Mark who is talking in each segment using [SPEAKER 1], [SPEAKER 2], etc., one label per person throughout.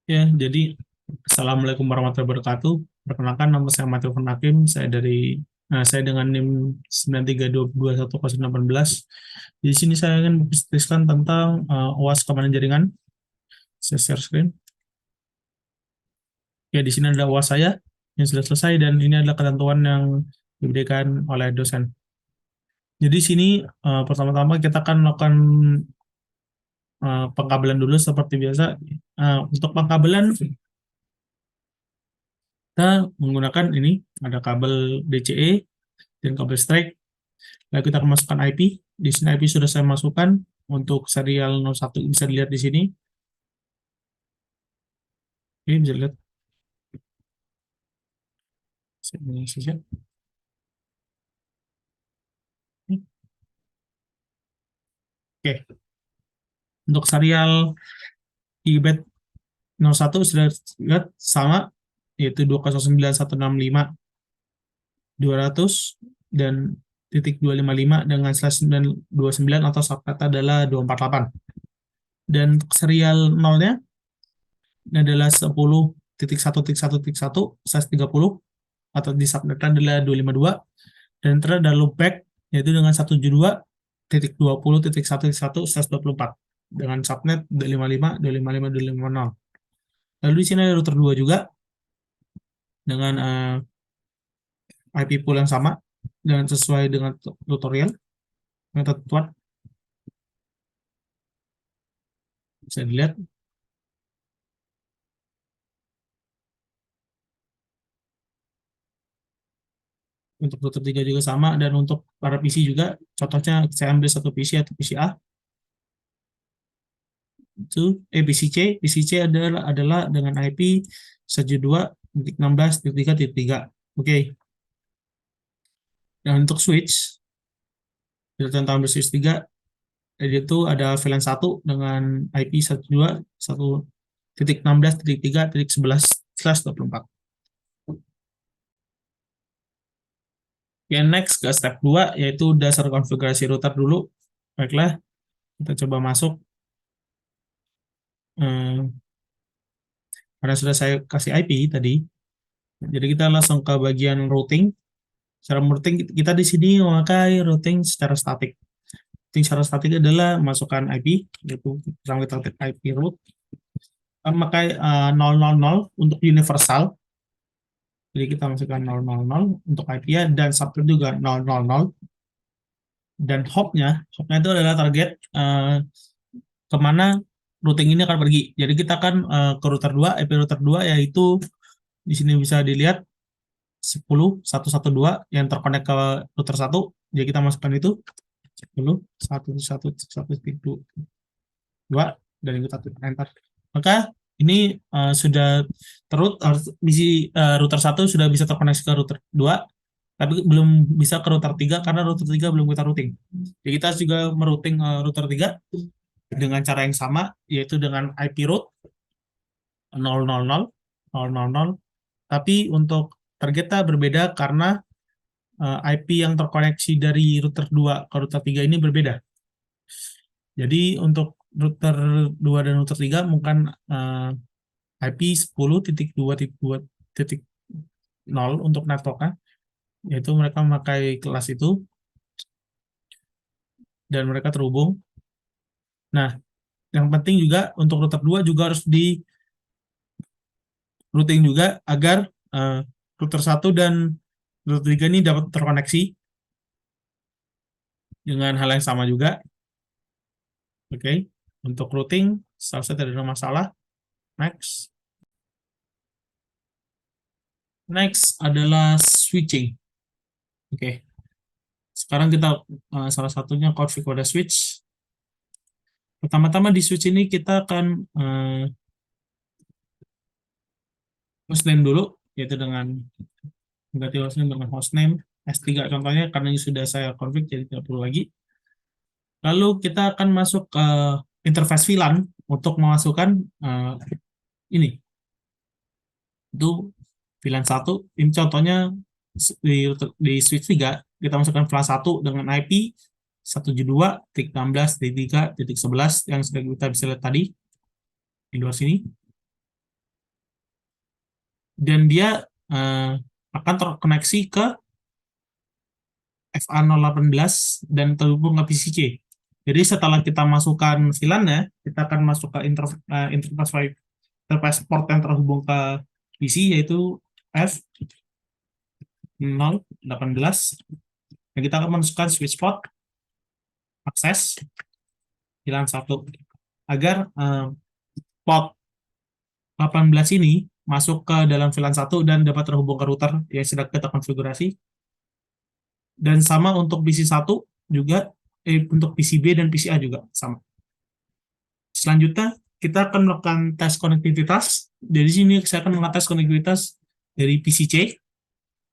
[SPEAKER 1] Ya, jadi Assalamualaikum warahmatullahi wabarakatuh. Perkenalkan nama saya Matil Hakim, saya dengan NIM 9322118. Di sini saya akan menjelaskan tentang UAS keamanan jaringan. Saya share screen. Ya, di sini ada UAS saya yang sudah selesai dan ini adalah ketentuan yang diberikan oleh dosen. Jadi sini pertama-tama kita akan melakukan pengkabelan dulu seperti biasa. Untuk pengkabelan kita menggunakan ini, ada kabel DCE dan kabel strike. Lalu kita akan masukkan IP. Di sini IP sudah saya masukkan untuk serial 01, bisa dilihat di sini. Ini bisa dilihat. Oke, untuk serial IBET 01 sudah lihat sama, yaitu 209.165.200 dan titik 255 dengan slash 929 atau subnet adalah 248. Dan serial nolnya ini adalah 10.1.1.1 slash 30 atau di subnetnya adalah 252 dan terada loopback yaitu dengan 172.20.1.1/24 dengan subnet 255 255 250. Lalu di sini ada router 2 juga dengan IP pool yang sama dan sesuai dengan tutorial metode tuat bisa dilihat. Untuk router 3 juga sama, dan untuk para PC juga contohnya saya ambil satu PC atau PCA itu PCC adalah dengan IP 172.16.3.3. Oke. Dan untuk switch tentang switch 3 itu ada VLAN 1 dengan IP 121.16.3.11/24. Oke, next ke step 2 yaitu dasar konfigurasi router dulu. Baiklah, kita coba masuk. Karena sudah saya kasih IP tadi, jadi kita langsung ke bagian routing. Cara routing kita di sini memakai routing secara statik. Routing secara statik adalah masukkan IP, yaitu kita ketik IP root, memakai 000 untuk universal. Jadi kita masukkan 000 untuk IP-nya dan subnet juga 000. Dan hopnya itu adalah target kemana routing ini akan pergi. Jadi kita akan ke router 2, IP router 2 yaitu di sini bisa dilihat 10.112 yang terkonek ke router 1. Jadi kita masukkan itu 10.111.2 dan kita enter. Maka ini sudah router 1 sudah bisa terkoneksi ke router 2, tapi belum bisa ke router 3 karena router 3 belum kita routing. Jadi kita juga merouting router 3 dengan cara yang sama, yaitu dengan IP root 000, tapi untuk targetnya berbeda karena IP yang terkoneksi dari router 2 ke router 3 ini berbeda. Jadi untuk router 2 dan router 3 mungkin IP 10.2.2.0 untuk networknya, yaitu mereka memakai kelas itu dan mereka terhubung. Nah, yang penting juga untuk router 2 juga harus di routing juga agar router 1 dan router 3 ini dapat terkoneksi dengan hal yang sama juga. Oke, untuk routing selesai, tidak ada masalah. Next adalah switching. Oke, sekarang kita salah satunya config pada switch. Pertama-tama di switch ini kita akan hostname dulu, yaitu dengan mengganti hostname dengan hostname S3 contohnya, karena ini sudah saya config jadi tidak perlu lagi. Lalu kita akan masuk ke interface VLAN untuk memasukkan ini. Itu VLAN 1, ini contohnya di switch 3, kita masukkan VLAN 1 dengan IP 172.16.3.11 yang sudah kita bisa lihat tadi di luar sini. dan dia akan terkoneksi ke FA018 dan terhubung ke PCC. Jadi setelah kita masukkan VLAN-nya, kita akan masuk ke interface port yang terhubung ke PC, yaitu F018, dan kita akan masukkan switch port akses VLAN 1 agar port 18 ini masuk ke dalam VLAN 1 dan dapat terhubung ke router yang sedang kita konfigurasi. Dan sama untuk PC1 juga, untuk PCB dan PCA juga sama. Selanjutnya, kita akan melakukan tes konektivitas. Dari sini saya akan melakukan tes konektivitas dari PCC.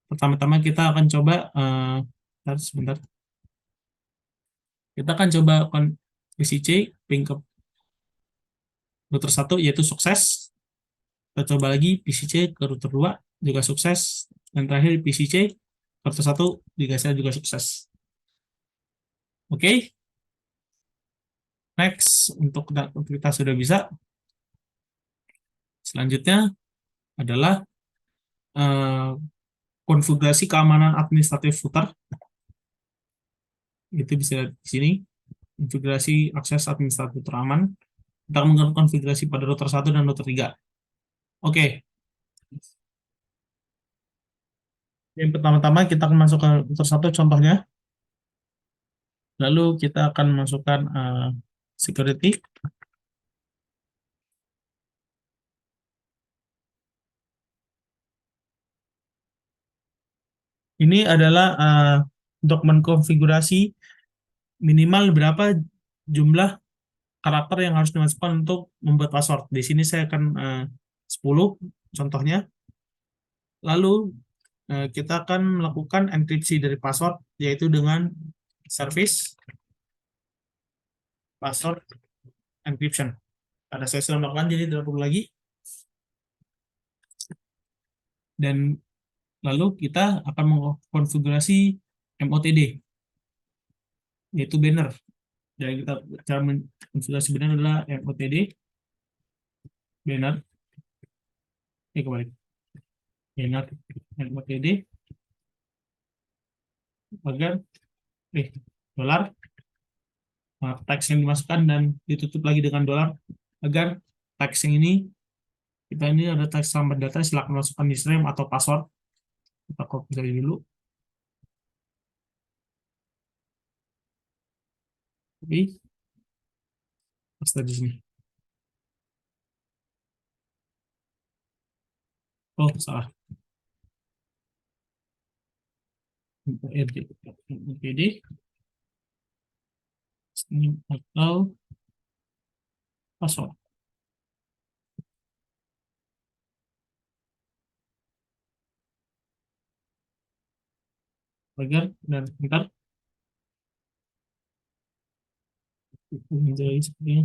[SPEAKER 1] Pertama-tama kita akan coba, sebentar. Kita akan coba PCC ping ke router 1, yaitu sukses. Kita coba lagi PCC ke router 2, juga sukses. Dan terakhir PCC ke router 1 juga sukses. Oke. Next, untuk kita sudah bisa. Selanjutnya adalah konfigurasi keamanan administratif router. Itu bisa di sini. Konfigurasi akses administratif router aman. Kita akan menggunakan konfigurasi pada router 1 dan router 3. Oke. Yang pertama-tama kita akan masuk ke router 1 contohnya. Lalu kita akan masukkan security. Ini adalah untuk mengkonfigurasi minimal berapa jumlah karakter yang harus dimasukkan untuk membuat password. Di sini saya akan 10 contohnya. Lalu kita akan melakukan enkripsi dari password, yaitu dengan service password encryption. Karena saya sudah melakukan, jadi tidak perlu lagi. Dan lalu kita akan mengkonfigurasi MOTD, yaitu banner. Jadi kita cara mengkonfigurasi banner adalah MOTD banner. Kembali. Banner MOTD agar dolar teks yang dimasukkan dan ditutup lagi dengan dolar agar teks yang ini ada teks selamat data, silakan masukkan username atau password. Kita copy dari dulu. Oke. Paste di sini. Oh, salah. MOTD atau password. Agar dan ntar menjadi seperti ini.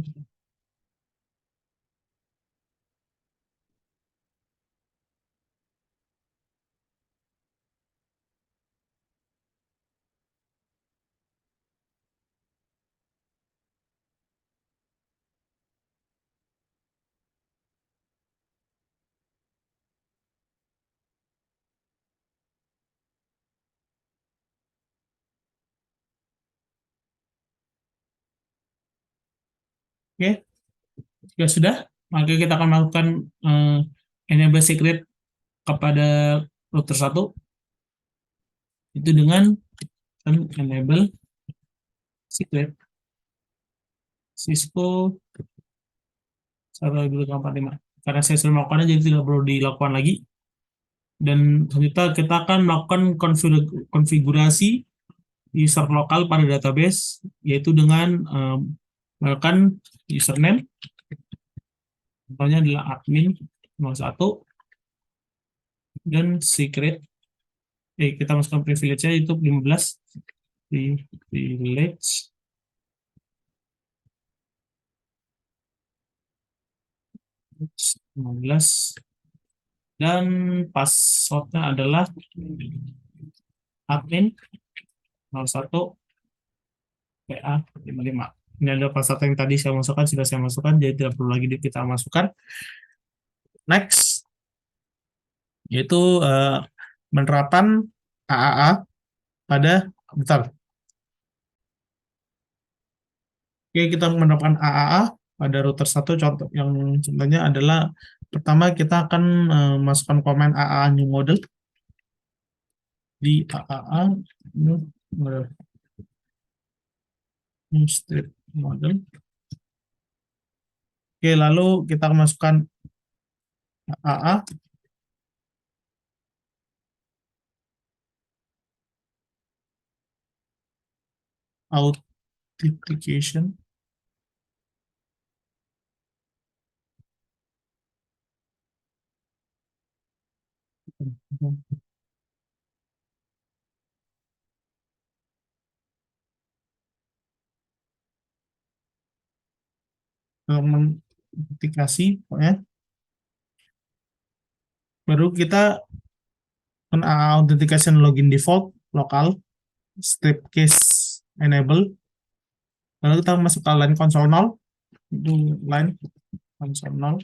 [SPEAKER 1] Oke, jika sudah, maka kita akan melakukan enable secret kepada router 1 itu dengan enable secret Cisco 1245. Karena saya sudah melakukannya, jadi tidak perlu dilakukan lagi. Dan selanjutnya kita akan melakukan konfigurasi user lokal pada database, yaitu dengan melakukan username, contohnya adalah admin 01, dan secret, kita masukkan privilege-nya itu 15, privilege 15, dan passwordnya adalah admin 01 PA55. Ini adalah password yang tadi saya masukkan, sudah saya masukkan, jadi tidak perlu lagi kita masukkan. Next. yaitu penerapan AAA pada bentar. Oke, kita menerapkan AAA pada router satu. Contoh yang contohnya adalah pertama kita akan masukkan komen AAA new model di AAA new model, new strip model. Oke, lalu kita masukkan AAA authentication. Autentikasi pokoknya. Baru kita authentication login default lokal strip case enable. Lalu kita masuk ke line console 0, itu line console 0,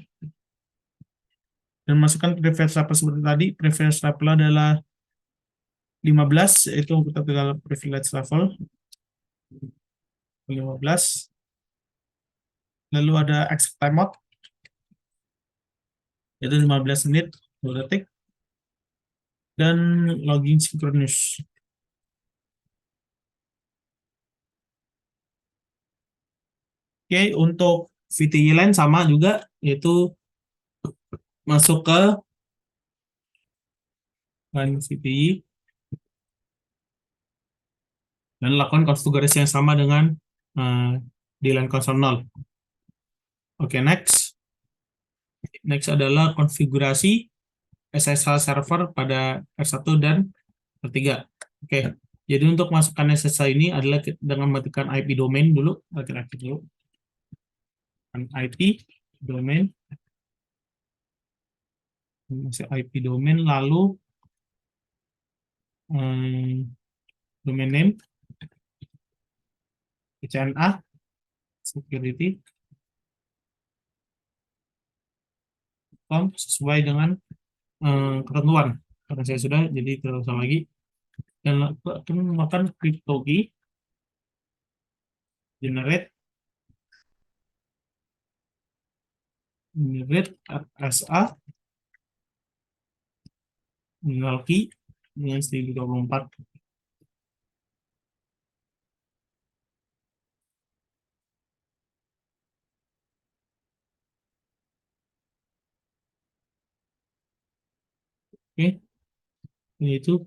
[SPEAKER 1] dan masukkan preference level seperti tadi. Preference level adalah 15, itu kita tinggal privilege level 15. Lalu ada exit time mode, itu 15 menit 2 detik, dan login synchronous. Oke, untuk VTI line sama juga, yaitu masuk ke line VTI dan lakukan konfigurasi yang sama dengan di line console 0. Oke, next. Next adalah konfigurasi SSH server pada R1 dan R3. Oke, jadi untuk masukkan SSH ini adalah dengan mematikan IP domain dulu, aktif dulu. IP domain, masuk IP domain, lalu domain name, CNA, security, sesuai dengan ketentuan. Karena saya sudah, jadi tidak usah lagi. Dan akan melakukan crypto key, generate RSA, tinggal key dengan 1024. Oke, itu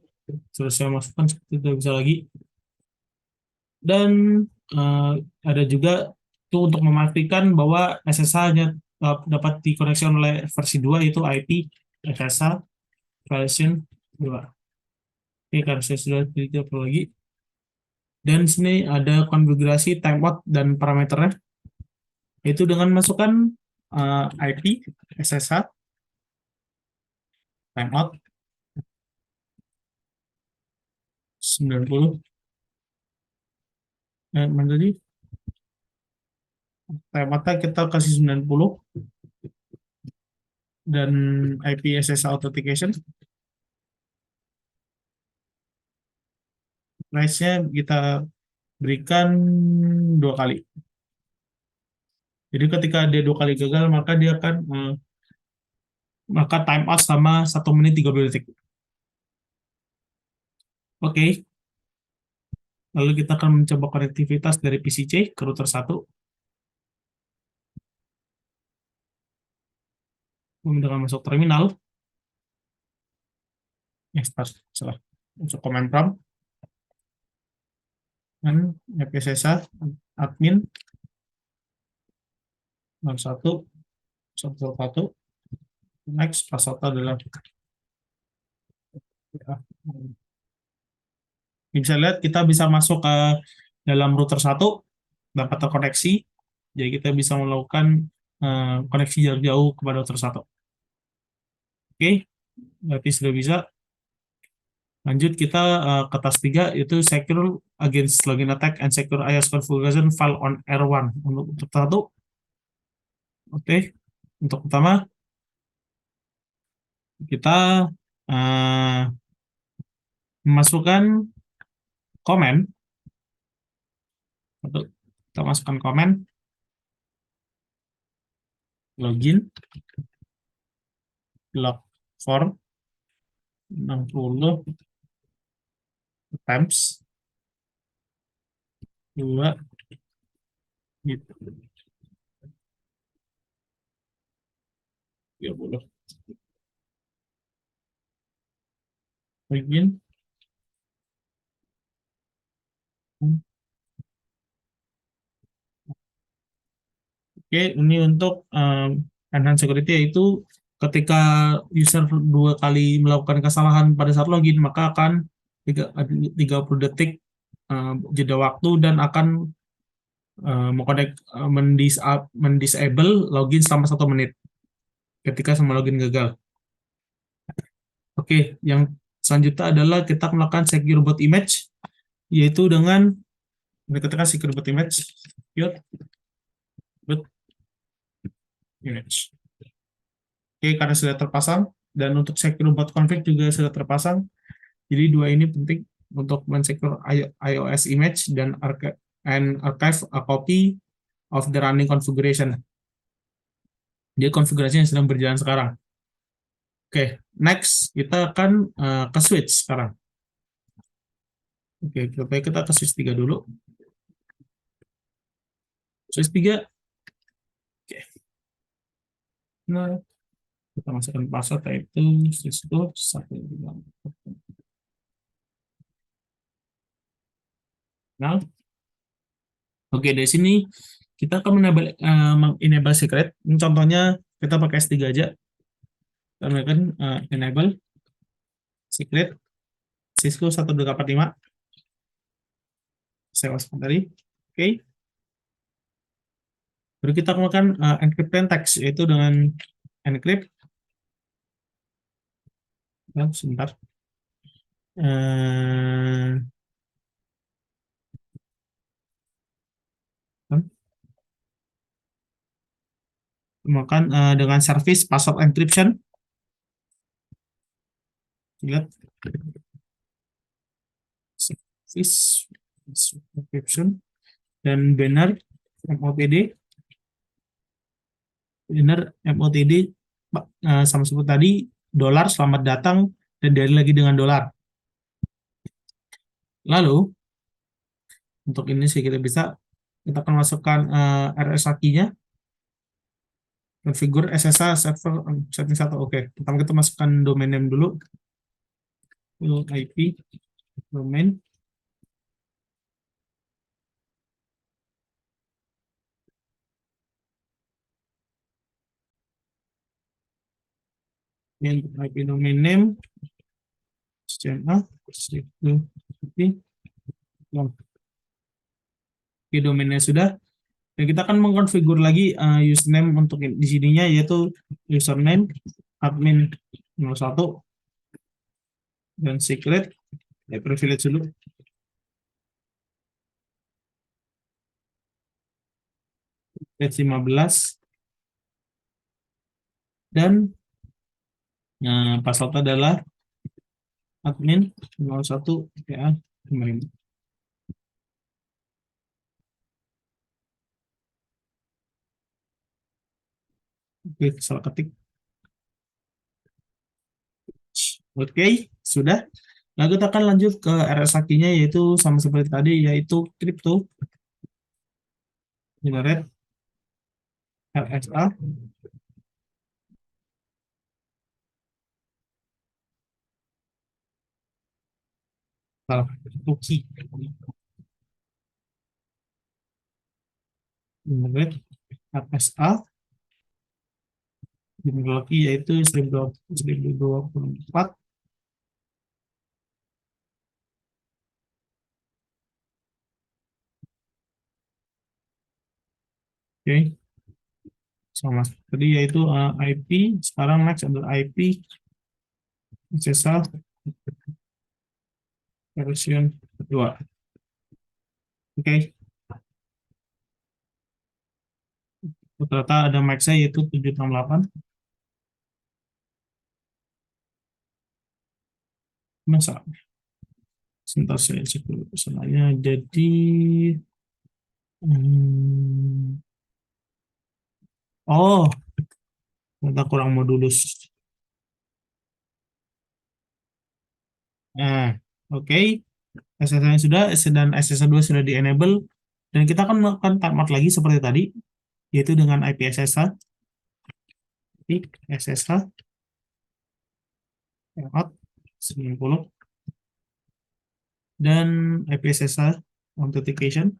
[SPEAKER 1] sudah saya masukkan, tidak bisa lagi. Dan ada juga itu untuk memastikan bahwa SSH-nya dapat dikoneksi oleh versi 2, yaitu IP SSH version 2. Oke, karena saya sudah tidak perlu lagi. Dan sini ada konfigurasi timeout dan parameternya, yaitu dengan masukkan IP SSH timeout 90. Mana tadi? Timeoutnya kita kasih 90 dan IP SSH authentication. Price-nya kita berikan 2 kali. Jadi ketika dia 2 kali gagal, maka dia akan maka time out sama 1 menit 30 detik. Oke. Lalu kita akan mencoba konektivitas dari PCC ke router 1. Dengan masuk terminal. Salah. Masuk command prompt. Dan FSSH admin 01 111. Next, password adalah bisa lihat kita bisa masuk ke dalam router 1 dapat terkoneksi, jadi kita bisa melakukan koneksi jarak jauh kepada router 1. Oke, berarti sudah bisa. Lanjut kita ke task 3, yaitu secure against login attack and secure IaaS configuration file on R1 untuk satu. Oke, untuk pertama kita eh, memasukkan komen, atau kita masukkan komen, login, log form 60 times 2 gitu, 30, login. Oke, ini untuk enhanced security, yaitu ketika user dua kali melakukan kesalahan pada saat login, maka akan 30 detik jeda waktu dan akan mendisable login selama 1 menit ketika semua login gagal. Oke, yang selanjutnya adalah kita melakukan secure boot image, yaitu dengan ketika secure boot image, secure boot image. Oke, karena sudah terpasang, dan untuk secure boot config juga sudah terpasang, jadi dua ini penting untuk men-secure iOS image dan archive a copy of the running configuration. Jadi konfigurasi yang sedang berjalan sekarang. Oke, next kita akan ke switch sekarang. Oke, kita ke switch 3 dulu. Switch 3. Oke. Nah, kita masukkan password, yaitu switch itu 1. Nah, oke, dari sini kita akan enable secret. Ini contohnya kita pakai S3 aja. Kita akan enable secret Cisco 1245. Saya waspada tadi. Oke. Baru kita melakukan encryption text, yaitu dengan encrypt. Nah, sebentar. Eh, Makan dengan service password encryption. Lihat, service password encryption dan banner MOTD. Banner MOTD sama seperti tadi, dolar selamat datang, dan dari lagi dengan dolar. Lalu untuk ini sih kita akan masukkan RSA-nya, configure SSH server setting 1. Oke, pertama kita masukkan domain name dulu, IP domain. Ini untuk IP domain name CMA Oke, domainnya sudah. Dan kita akan mengkonfigur lagi username untuk di sininya, yaitu username admin 01 dan secret privilege dulu. Privilege 15 dan password adalah admin 01 ya kemarin. Oke, salah ketik. Oke, sudah. Lalu kita akan lanjut ke RSA-nya, yaitu sama seperti tadi, yaitu crypto generate RSA. Salah, itu key. Generate RSA jumlah key yaitu 1024. Oke, sama tadi yaitu IP. Sekarang next adalah IP SSL version 2. Oke, ternyata ada max yaitu 768. Masa? Sebentar saya cek dulu pesanannya. Jadi, oh, ternyata kurang modulus. Nah, oke. SSH sudah, dan SSH2 sudah di-enable. Dan kita akan melakukan timeout lagi seperti tadi, yaitu dengan IP SSH. SSH, timeout 90. Dan IP SSH authentication,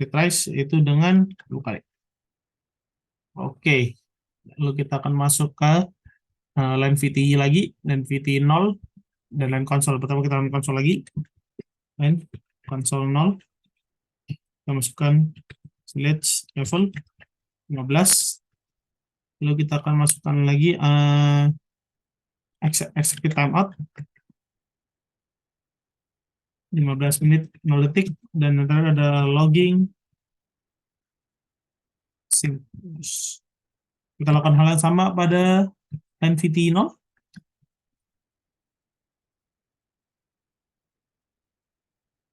[SPEAKER 1] retries itu dengan 2 kali. Oke, lalu kita akan masuk ke line VTI lagi, line VTI 0, dan line console. Pertama kita line console lagi, line console 0, kita masukkan slash level 15, lalu kita akan masukkan lagi execute timeout 15 menit 0 detik, dan nanti ada logging sync. Kita lakukan hal yang sama pada line VTI 0.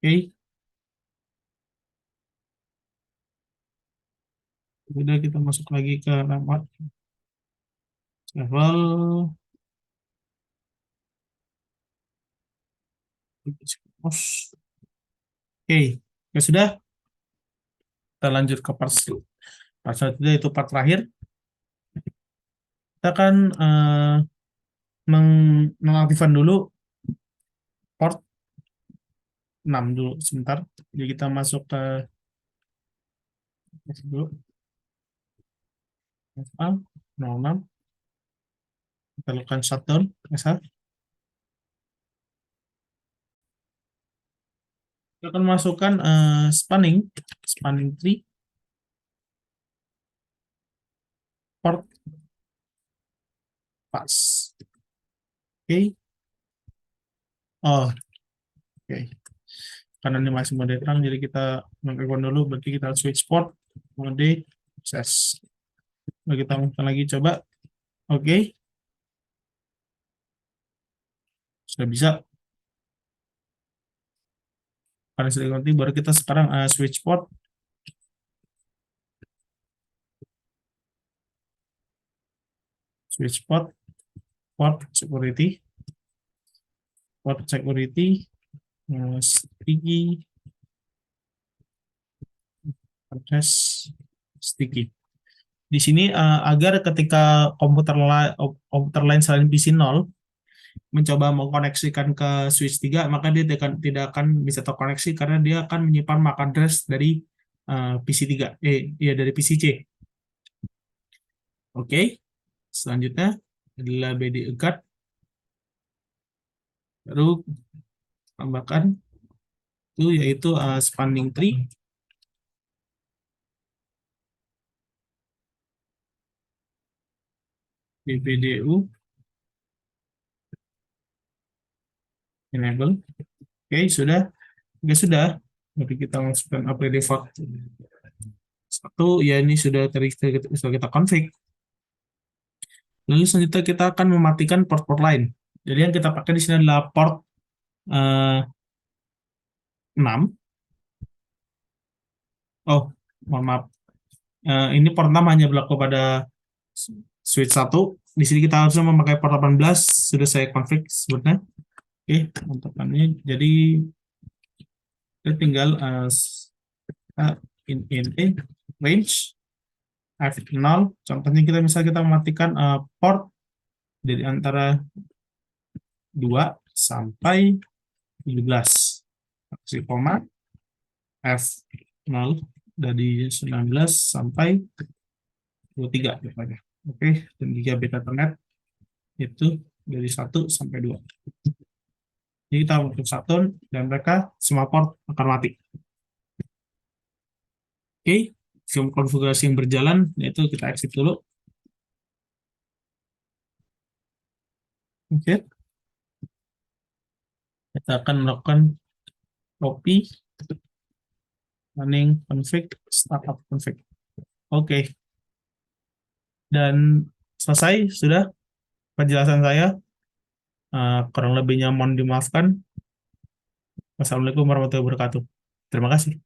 [SPEAKER 1] Oke, sudah kita masuk lagi ke level. Oke, ya sudah. Kita lanjut ke part selanjutnya, itu part terakhir. Kita akan mengaktifkan dulu port 6 dulu sebentar. Jadi kita masuk ke dulu FA 06. Kita lakukan shutdown SH. Kita akan masukkan spanning tree port pas. Oke. Oh, oke. Karena ini masih mode terang, jadi kita mengaktifkan dulu. Berarti kita switch port mode access. Lalu kita masukkan lagi, coba. Oke. Sudah bisa. Karena sudah ganti, baru kita sekarang switch port. Switch port security, sticky, address sticky. Di sini agar ketika komputer lain selain PC 0 mencoba mengkoneksikan ke switch 3, maka dia tidak akan bisa terkoneksi karena dia akan menyimpan MAC address dari PC 3, dari PC C. Oke, selanjutnya adalah BD guard. Baru tambahkan itu, yaitu spanning tree, BPDU enable. Oke, sudah. Oke, sudah. Jadi kita masukkan APD default 1, ya ini sudah kita config. Lalu selanjutnya kita akan mematikan port-port lain. Jadi yang kita pakai di sini adalah port 6. Oh, mohon maaf. Ini port 6 hanya berlaku pada switch 1. Di sini kita harus memakai port 18, sudah saya config sebetulnya. Oke, untuk ini jadi kita tinggal in range F0. Contohnya kita mematikan port dari antara 2 sampai 17. Kasih koma F0 dari 19 sampai 23 depannya. Oke, dan gigabit Ethernet itu dari 1 sampai 2. Jadi kita untuk satu dan mereka semua port akan mati. Oke, film konfigurasi yang berjalan, yaitu kita exit dulu. Oke. Kita akan melakukan copy, running config, startup config. Oke. Dan selesai sudah penjelasan saya. Kurang lebihnya mohon dimaafkan. Wassalamualaikum warahmatullahi wabarakatuh. Terima kasih.